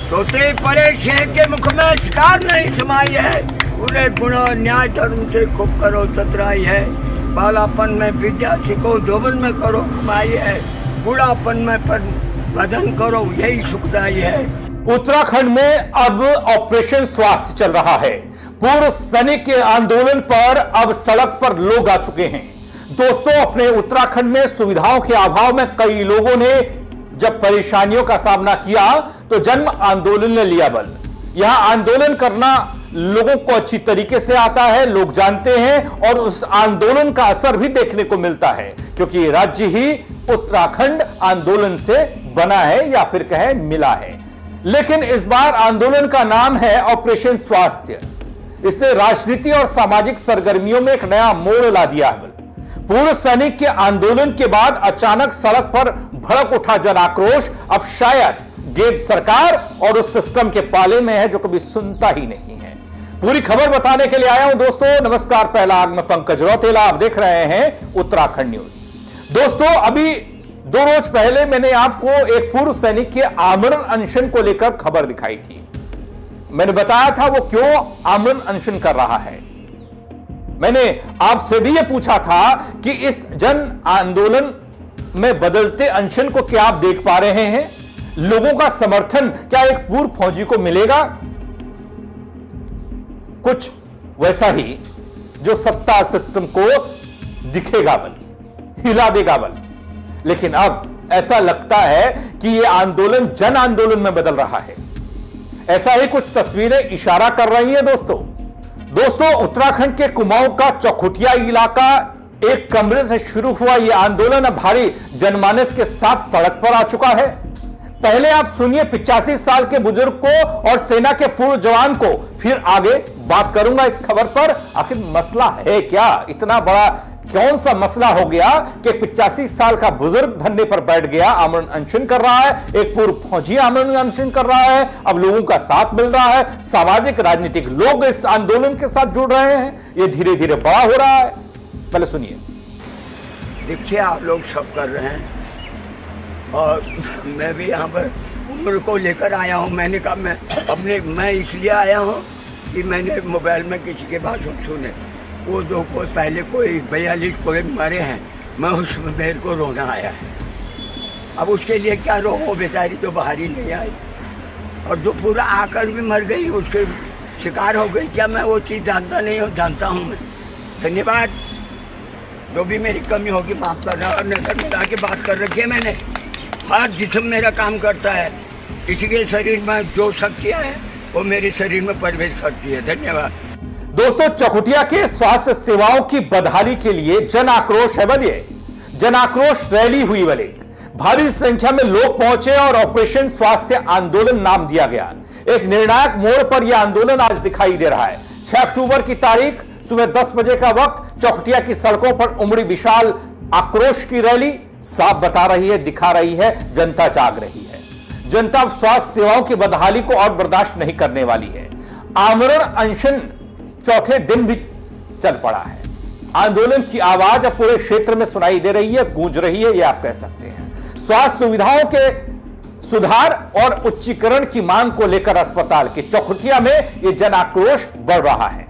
सोते पड़े शेर के मुख में शिकार नहीं समाई है। पूरे गुण न्याय धर्म से खूब करो चतुराई है। बालापन में विद्या सीखो, जोबन में करो कमाई है। बूढ़ापन में पर भजन करो, यही सुखदाई है। उत्तराखंड में अब ऑपरेशन स्वास्थ्य चल रहा है। पूर्व सैनिक के आंदोलन पर अब सड़क पर लोग आ चुके हैं। दोस्तों, अपने उत्तराखंड में सुविधाओं के अभाव में कई लोगों ने जब परेशानियों का सामना किया तो जन आंदोलन ने लिया बल। यहां आंदोलन करना लोगों को अच्छी तरीके से आता है, लोग जानते हैं और उस आंदोलन का असर भी देखने को मिलता है, क्योंकि राज्य ही उत्तराखंड आंदोलन से बना है या फिर कहें मिला है। लेकिन इस बार आंदोलन का नाम है ऑपरेशन स्वास्थ्य। इसने राजनीति और सामाजिक सरगर्मियों में एक नया मोड़ ला दिया है। पूर्व सैनिक के आंदोलन के बाद अचानक सड़क पर भड़क उठा जन आक्रोश अब शायद गेद सरकार और उस सिस्टम के पाले में है जो कभी सुनता ही नहीं है। पूरी खबर बताने के लिए आया हूं दोस्तों। नमस्कार, पहला आग में पंकज रौतेला, आप देख रहे हैं उत्तराखंड न्यूज। दोस्तों, अभी 2 रोज पहले मैंने आपको एक पूर्व सैनिक के आमरण अनशन को लेकर खबर दिखाई थी। मैंने बताया था वो क्यों आमरण अनशन कर रहा है। मैंने आपसे भी यह पूछा था कि इस जन आंदोलन में बदलते अनशन को क्या आप देख पा रहे हैं? लोगों का समर्थन क्या एक पूर्व फौजी को मिलेगा? कुछ वैसा ही जो सत्ता सिस्टम को दिखेगा बल, हिला देगा बल। लेकिन अब ऐसा लगता है कि यह आंदोलन जन आंदोलन में बदल रहा है। ऐसा ही कुछ तस्वीरें इशारा कर रही हैं दोस्तों, उत्तराखंड के कुमाऊं का चौखुटिया इलाका एक कमरे से शुरू हुआ यह आंदोलन अब भारी जनमानस के साथ सड़क पर आ चुका है। पहले आप सुनिए 85 साल के बुजुर्ग को और सेना के पूर्व जवान को, फिर आगे बात करूंगा इस खबर पर। आखिर मसला है क्या? इतना बड़ा कौन सा मसला हो गया कि 85 साल का बुजुर्ग धरने पर बैठ गया, आमरण अनशन कर रहा है। एक पूर्व फौजी आमरण अनशन कर रहा है। अब लोगों का साथ मिल रहा है, सामाजिक राजनीतिक लोग इस आंदोलन के साथ जुड़ रहे हैं। ये धीरे धीरे बड़ा हो रहा है। पहले सुनिए। देखिए, आप लोग सब कर रहे हैं और मैं भी यहाँ पर उम्र को लेकर आया हूँ। मैंने कहा मैं इसलिए आया हूँ कि मैंने मोबाइल में किसी के भाषण सुने, वो दो कोई पहले कोई 42 कोई मरे हैं, मैं उस मेरे को रोना आया है। अब उसके लिए क्या रो, वो बेचारी तो बाहर ही नहीं आई और जो पूरा आकर भी मर गई, उसके शिकार हो गई। क्या मैं वो चीज़ जानता नहीं हूँ? जानता हूँ मैं। धन्यवाद। जो भी मेरी कमी होगी माफ़ करना। और नजर मिला के बात कर रखी है मैंने। हर जिस्म मेरा काम करता है, किसी के शरीर में जो शक्तियाँ है वो मेरे शरीर में प्रवेश करती है। धन्यवाद। दोस्तों, चौखुटिया के स्वास्थ्य सेवाओं की बदहाली के लिए जन आक्रोश है बलिए। जन आक्रोश रैली हुई बले, भारी संख्या में लोग पहुंचे और ऑपरेशन स्वास्थ्य आंदोलन नाम दिया गया। एक निर्णायक मोड़ पर यह आंदोलन आज दिखाई दे रहा है। 6 अक्टूबर की तारीख, सुबह 10 बजे का वक्त, चौखुटिया की सड़कों पर उमड़ी विशाल आक्रोश की रैली साफ बता रही है, दिखा रही है, जनता जाग रही है। जनता स्वास्थ्य सेवाओं की बदहाली को और बर्दाश्त नहीं करने वाली है। आमरण अनशन चौथे दिन भी चल पड़ा है। आंदोलन की आवाज अब पूरे क्षेत्र में सुनाई दे रही है, गूंज रही है, यह आप कह सकते हैं। स्वास्थ्य सुविधाओं के सुधार और उच्चीकरण की मांग को लेकर अस्पताल के चौखुटिया में यह जन आक्रोश बढ़ रहा है।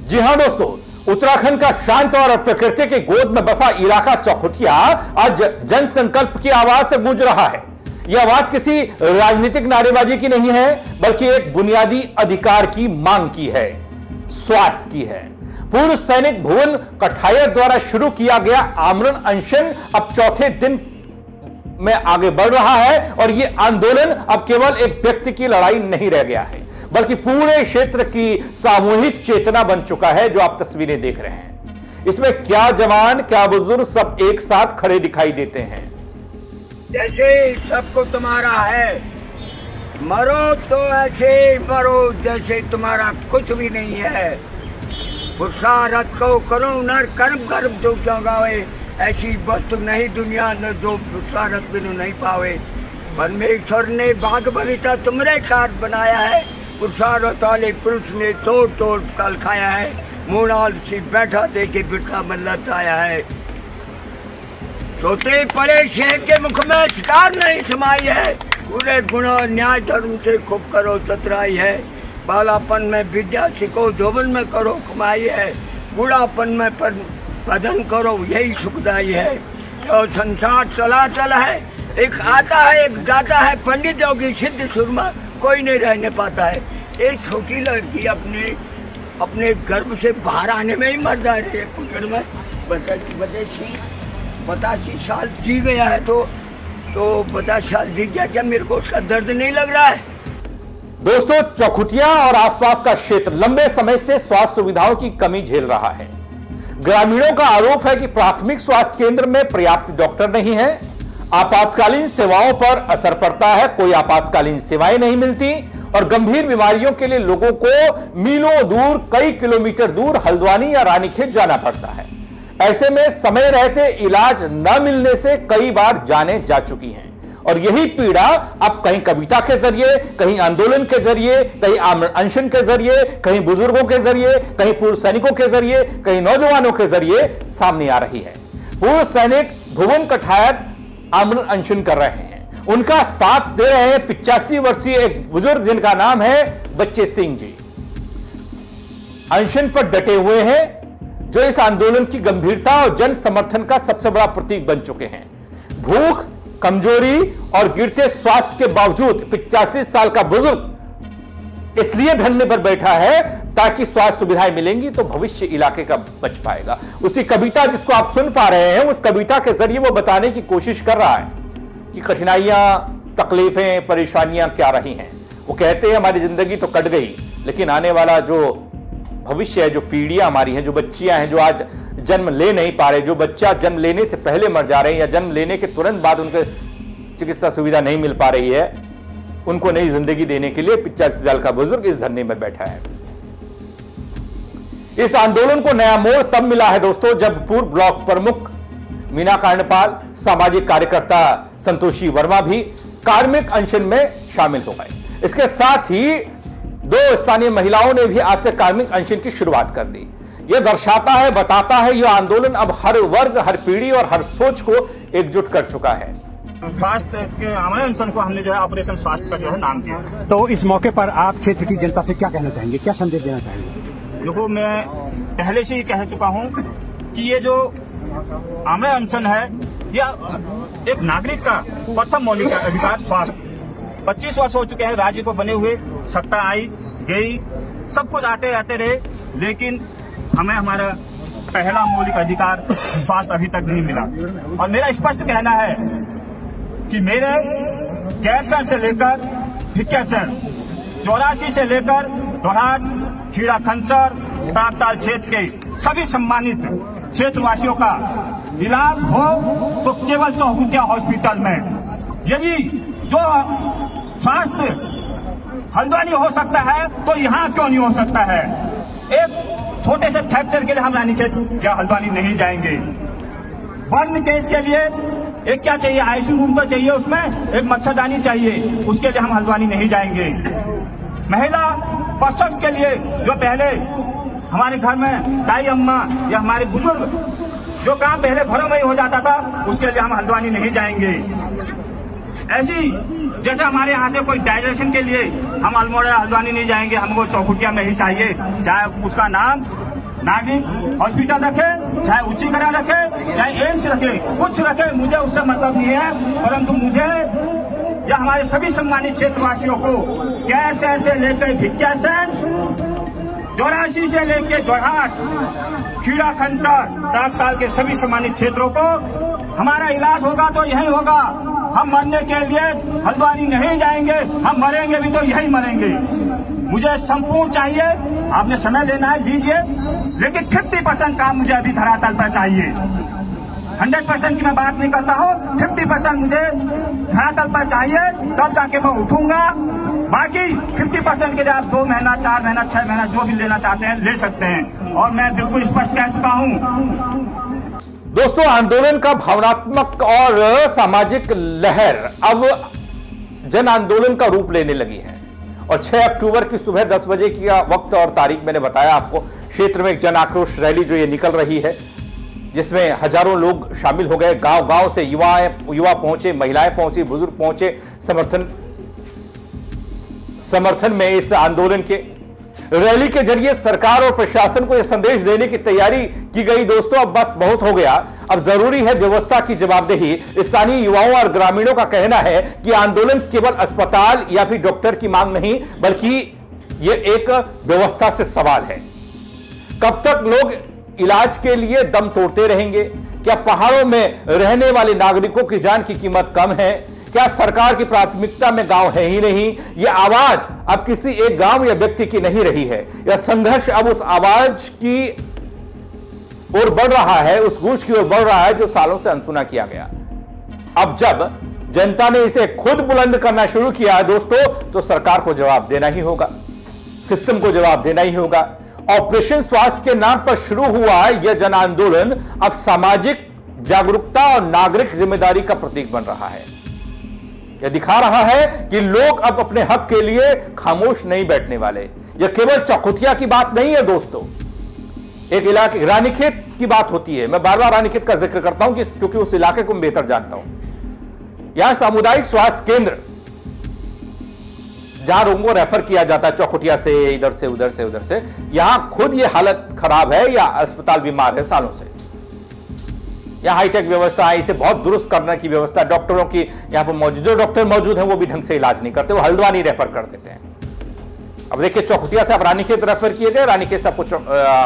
जी हां दोस्तों, उत्तराखंड का शांत और प्रकृति की गोद में बसा इलाका चौखुटिया आज जन संकल्प की आवाज से गूंज रहा है। यह आवाज किसी राजनीतिक नारेबाजी की नहीं है, बल्कि एक बुनियादी अधिकार की मांग की है, स्वास्थ्य की है। पूर्व सैनिक भुवन कठायर द्वारा शुरू किया गया आमरण अनशन अब चौथे दिन में आगे बढ़ रहा है और यह आंदोलन अब केवल एक व्यक्ति की लड़ाई नहीं रह गया है, बल्कि पूरे क्षेत्र की सामूहिक चेतना बन चुका है, जो आप तस्वीरें देख रहे हैं। इसमें क्या जवान क्या बुजुर्ग सब एक साथ खड़े दिखाई देते हैं। जैसे सबको तुम्हारा है, मरो तो ऐसे मरो जैसे तुम्हारा कुछ भी नहीं है। पुरुषार्थ को करो नर कर्म कर्म तो क्या गावे, ऐसी वस्तु नहीं दुनिया न जो पुरुषार्थ बिनु नहीं पावे। परमेश्वर ने बाग बगीचा तुमरे कार बनाया है, पुरुषार्थ वाले पुरुष ने तोड़ तोड़ फल खाया है। मूणाल सी बैठा देके बिरथा मल्लत आया है। सोते पड़े शेर के मुख में शिकार नहीं समाई है, पूरे गुणों न्याय धर्म से खूब करो चतुराई है। बालापन में विद्या सीखो, जोबन में करो कमाई है, बूढ़ापन में भजन करो यही सुखदाई है। तो संसार चला चला है, एक आता है एक जाता है, पंडित योगी सिद्ध सुरमा कोई नहीं रहने पाता है। एक छोटी लड़की अपने गर्भ से बाहर आने में ही मर जा रही है, पुत्र में 85 साल जी गया है, तो 50 साल जी गया, क्या मेरे को उसका दर्द नहीं लग रहा है? दोस्तों, चौखुटिया और आसपास का क्षेत्र लंबे समय से स्वास्थ्य सुविधाओं की कमी झेल रहा है। ग्रामीणों का आरोप है कि प्राथमिक स्वास्थ्य केंद्र में पर्याप्त डॉक्टर नहीं है, आपातकालीन सेवाओं पर असर पड़ता है, कोई आपातकालीन सेवाएं नहीं मिलती और गंभीर बीमारियों के लिए लोगों को मीलों दूर, कई किलोमीटर दूर हल्द्वानी या रानीखेत जाना पड़ता है। ऐसे में समय रहते इलाज न मिलने से कई बार जानें जा चुकी हैं और यही पीड़ा अब कहीं कविता के जरिए, कहीं आंदोलन के जरिए, कहीं अनशन के जरिए, कहीं बुजुर्गों के जरिए, कहीं पूर्व सैनिकों के जरिए, कहीं नौजवानों के जरिए सामने आ रही है। पूर्व सैनिक भुवन कठायत आमरण अनशन कर रहे हैं, उनका साथ दे रहे हैं 85 वर्षीय एक बुजुर्ग जिनका नाम है बच्चे सिंह जी। अनशन पर डटे हुए हैं, जो इस आंदोलन की गंभीरता और जन समर्थन का सबसे बड़ा प्रतीक बन चुके हैं। भूख, कमजोरी और गिरते स्वास्थ्य के बावजूद 85 साल का बुजुर्ग इसलिए धरने पर बैठा है ताकि स्वास्थ्य सुविधाएं मिलेंगी तो भविष्य इलाके का बच पाएगा। उसी कविता जिसको आप सुन पा रहे हैं, उस कविता के जरिए वो बताने की कोशिश कर रहा है कि कठिनाइयां, तकलीफें, परेशानियां क्या रही हैं। वो कहते हैं हमारी जिंदगी तो कट गई, लेकिन आने वाला जो भविष्य है, जो पीढ़ियां हमारी हैं, जो बच्चियां हैं जो आज जन्म ले नहीं पा रहे, जो बच्चा जन्म लेने से पहले मर जा रहे हैं या जन्म लेने के तुरंत बाद उनके चिकित्सा सुविधा नहीं मिल पा रही है, उनको नई जिंदगी देने के लिए 85 साल का बुजुर्ग इस धरने में बैठा है। इस आंदोलन को नया मोड़ तब मिला है दोस्तों, जब पूर्व ब्लॉक प्रमुख मीना कर्णपाल, सामाजिक कार्यकर्ता संतोषी वर्मा भी कार्मिक अनशन में शामिल हो गए। इसके साथ ही 2 स्थानीय महिलाओं ने भी आज से कार्मिक अनशन की शुरुआत कर दी। यह दर्शाता है, बताता है, यह आंदोलन अब हर वर्ग, हर पीढ़ी और हर सोच को एकजुट कर चुका है। स्वास्थ्य के आमरण अनशन को हमने जो है ऑपरेशन स्वास्थ्य का जो है नाम दिया। तो इस मौके पर आप क्षेत्र की जनता से क्या कहना चाहेंगे, क्या संदेश देना चाहेंगे? देखो, मैं पहले से ही कह चुका हूं कि ये जो आमरण अनशन है, यह एक नागरिक का प्रथम मौलिक अधिकार स्वास्थ्य। 25 वर्ष हो चुके हैं राज्य को बने हुए, सत्ता आई गई, सब कुछ आते रहते रहे, लेकिन हमें हमारा पहला मौलिक अधिकार स्वास्थ्य अभी तक नहीं मिला। और मेरा स्पष्ट कहना है कि मेरे गैरसैंण से लेकर भिक्यासैंण, 84 से लेकर दोहाट, खीड़ा खंसर, ताकताल क्षेत्र के सभी सम्मानित क्षेत्रवासियों का इलाज हो तो केवल चौखुटिया हॉस्पिटल में। यदि जो स्वास्थ्य हल्द्वानी हो सकता है तो यहाँ क्यों नहीं हो सकता है? एक छोटे से फ्रैक्चर के लिए हम रानीखेत या हल्द्वानी नहीं जाएंगे। बर्न केस के लिए एक क्या चाहिए, आईसीयू रूम तो चाहिए, उसमें एक मच्छरदानी चाहिए, उसके लिए हम हल्द्वानी नहीं जाएंगे। महिला प्रसव के लिए जो पहले हमारे घर में दाई अम्मा या हमारे बुजुर्ग जो काम पहले घरों में ही हो जाता था, उसके लिए हम हल्द्वानी नहीं जाएंगे। ऐसी जैसे हमारे यहाँ से कोई डाइजेशन के लिए हम अल्मोड़ा हल्द्वानी नहीं जाएंगे, हमको चौखुटिया में ही चाहिए, चाहे उसका नाम नागरिक हॉस्पिटल रखे, चाहे उच्चीकरण रखे, चाहे एम्स रखे, कुछ रखे, मुझे उससे मतलब नहीं है। परंतु मुझे या हमारे सभी सम्मानित क्षेत्रवासियों को गैरसैंण से लेकर भिक्यासैंण, 84 से लेकर दोहाट, खीड़ा खंसर, ताकताल के सभी सम्मानित क्षेत्रों को हमारा इलाज होगा तो यही होगा। हम मरने के लिए हल्द्वानी नहीं जाएंगे, हम मरेंगे भी तो यही मरेंगे। मुझे संपूर्ण चाहिए, आपने समय लेना है लीजिए, लेकिन 50% काम मुझे अभी धरातल पर चाहिए। 100% की मैं बात नहीं करता हूँ, 50% मुझे धरातल पर चाहिए, तब जाके मैं उठूंगा। बाकी 50% के लिए आप 2 महीना, 4 महीना, 6 महीना जो भी लेना चाहते हैं ले सकते हैं। और मैं बिल्कुल स्पष्ट कह चुका हूं। दोस्तों, आंदोलन का भावनात्मक और सामाजिक लहर अब जन आंदोलन का रूप लेने लगी है और 6 अक्टूबर की सुबह 10 बजे की वक्त और तारीख मैंने बताया आपको। क्षेत्र में एक जन आक्रोश रैली जो ये निकल रही है, जिसमें हजारों लोग शामिल हो गए। गांव गांव से युवा पहुंचे, महिलाएं पहुंची, बुजुर्ग पहुंचे समर्थन में इस आंदोलन के। रैली के जरिए सरकार और प्रशासन को यह संदेश देने की तैयारी की गई, दोस्तों अब बस बहुत हो गया, अब जरूरी है व्यवस्था की जवाबदेही। स्थानीय युवाओं और ग्रामीणों का कहना है कि आंदोलन केवल अस्पताल या फिर डॉक्टर की मांग नहीं, बल्कि यह एक व्यवस्था से सवाल है। कब तक लोग इलाज के लिए दम तोड़ते रहेंगे? क्या पहाड़ों में रहने वाले नागरिकों की जान की कीमत कम है? क्या सरकार की प्राथमिकता में गांव है ही नहीं? यह आवाज अब किसी एक गांव या व्यक्ति की नहीं रही है। यह संघर्ष अब उस आवाज की ओर बढ़ रहा है, उस गूंज की ओर बढ़ रहा है जो सालों से अनसुना किया गया। अब जब जनता ने इसे खुद बुलंद करना शुरू किया है दोस्तों, तो सरकार को जवाब देना ही होगा, सिस्टम को जवाब देना ही होगा। ऑपरेशन स्वास्थ्य के नाम पर शुरू हुआ यह जन आंदोलन अब सामाजिक जागरूकता और नागरिक जिम्मेदारी का प्रतीक बन रहा है। यह दिखा रहा है कि लोग अब अपने हक के लिए खामोश नहीं बैठने वाले। यह केवल चौखुटिया की बात नहीं है दोस्तों, एक इलाके रानीखेत की बात होती है। मैं बार बार रानीखेत का जिक्र करता हूं क्योंकि उस इलाके को मैं बेहतर जानता हूं। यहां सामुदायिक स्वास्थ्य केंद्र, जहां लोगों को रेफर किया जाता है चौखुटिया से, इधर से उधर से उधर से, यहां खुद यह हालत खराब है या अस्पताल बीमार है सालों से। यहां हाईटेक व्यवस्था है, इसे बहुत दुरुस्त करने की व्यवस्था डॉक्टरों की यहां पर मौजूद, जो डॉक्टर मौजूद हैं वो भी ढंग से इलाज नहीं करते, वो हल्द्वानी रेफर कर देते हैं। अब देखिए, चौखुटिया से आप रानीखेत रेफर किए गए, रानीखेत से आपको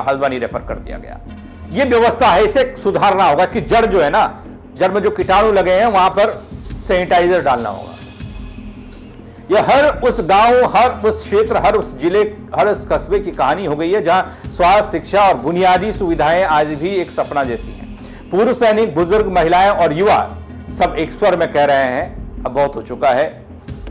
हल्द्वानी रेफर कर दिया गया। ये व्यवस्था है, इसे सुधारना होगा। इसकी जड़ जो है ना, जड़ में जो कीटाणु लगे हैं वहां पर सैनिटाइजर डालना होगा। यह हर उस गांव, हर उस क्षेत्र, हर उस जिले, हर उस कस्बे की कहानी हो गई है जहां स्वास्थ्य, शिक्षा और बुनियादी सुविधाएं आज भी एक सपना जैसी हैं। पूर्व सैनिक, बुजुर्ग, महिलाएं और युवा सब एक स्वर में कह रहे हैं अब बहुत हो चुका है,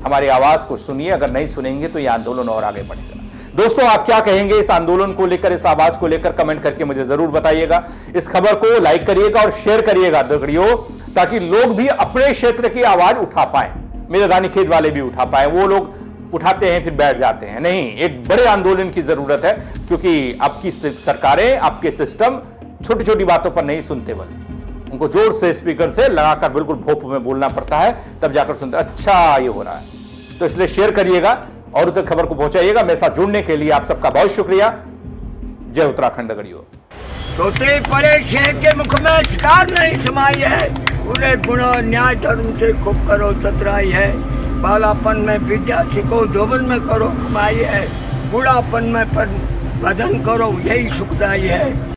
हमारी आवाज को सुनिए। अगर नहीं सुनेंगे तो यह आंदोलन और आगे बढ़ेगा। दोस्तों, आप क्या कहेंगे इस आंदोलन को लेकर, इस आवाज को लेकर? कमेंट करके मुझे जरूर बताइएगा। इस खबर को लाइक करिएगा और शेयर करिएगा दगड़ियों, ताकि लोग भी अपने क्षेत्र की आवाज उठा पाए, मेरे रानीखेत वाले भी उठा पाए। वो लोग उठाते हैं फिर बैठ जाते हैं, नहीं, एक बड़े आंदोलन की जरूरत है, क्योंकि आपकी सरकारें, आपके सिस्टम छोटी छोटी बातों पर नहीं सुनते, बल्कि उनको जोर से स्पीकर से लगाकर बिल्कुल भोप में बोलना पड़ता है, तब जाकर सुनते अच्छा ये हो रहा है। तो इसलिए शेयर करिएगा और उधर खबर को पहुंचाइएगा। मेरे साथ जुड़ने के लिए आप सबका बहुत शुक्रिया। जय उत्तराखंड दगड़ियों। सोते पड़े शेर के मुख में शिकार नहीं समाई है, पूरे गुण न्याय धर्म से खूब करो चतुराई है। बालापन में विद्या सीखो, जोबन में करो कमाई है, बूढ़ापन में पर भजन करो, यही सुखदाई है।